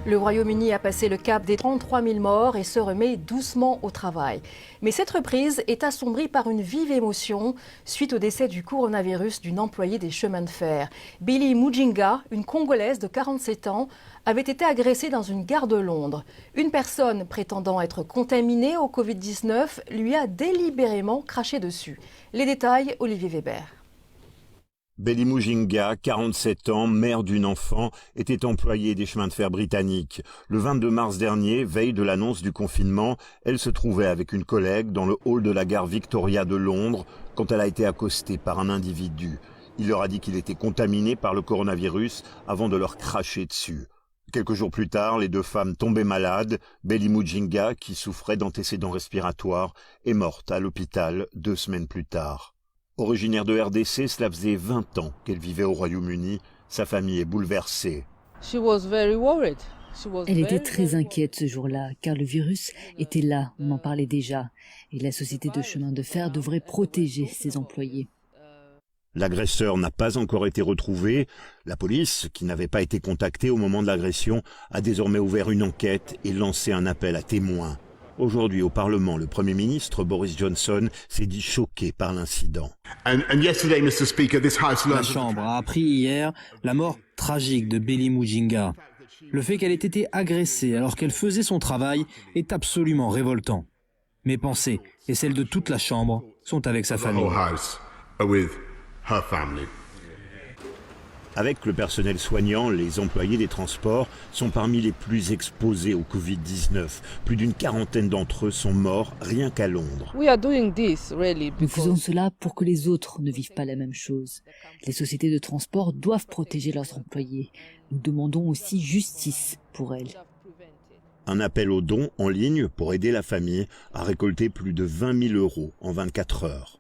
Le Royaume-Uni a passé le cap des 33 000 morts et se remet doucement au travail. Mais cette reprise est assombrie par une vive émotion suite au décès du coronavirus d'une employée des chemins de fer. Billy Mujinga, une Congolaise de 47 ans, avait été agressée dans une gare de Londres. Une personne prétendant être contaminée au Covid-19 lui a délibérément craché dessus. Les détails, Olivier Weber. Billy Mujinga, 47 ans, mère d'une enfant, était employée des chemins de fer britanniques. Le 22 mars dernier, veille de l'annonce du confinement, elle se trouvait avec une collègue dans le hall de la gare Victoria de Londres quand elle a été accostée par un individu. Il leur a dit qu'il était contaminé par le coronavirus avant de leur cracher dessus. Quelques jours plus tard, les deux femmes tombaient malades. Billy Mujinga, qui souffrait d'antécédents respiratoires, est morte à l'hôpital 2 semaines plus tard. Originaire de RDC, cela faisait 20 ans qu'elle vivait au Royaume-Uni. Sa famille est bouleversée. Elle était très inquiète ce jour-là, car le virus était là, on en parlait déjà. Et la société de chemin de fer devrait protéger ses employés. L'agresseur n'a pas encore été retrouvé. La police, qui n'avait pas été contactée au moment de l'agression, a désormais ouvert une enquête et lancé un appel à témoins. Aujourd'hui, au Parlement, le Premier ministre Boris Johnson s'est dit choqué par l'incident. La Chambre a appris hier la mort tragique de Billy Mujinga. Le fait qu'elle ait été agressée alors qu'elle faisait son travail est absolument révoltant. Mes pensées et celles de toute la Chambre sont avec sa famille. Avec le personnel soignant, les employés des transports sont parmi les plus exposés au Covid-19. Plus d'une quarantaine d'entre eux sont morts rien qu'à Londres. Nous faisons cela pour que les autres ne vivent pas la même chose. Les sociétés de transport doivent protéger leurs employés. Nous demandons aussi justice pour elles. Un appel aux dons en ligne pour aider la famille à récolter plus de 20 000 € en 24 heures.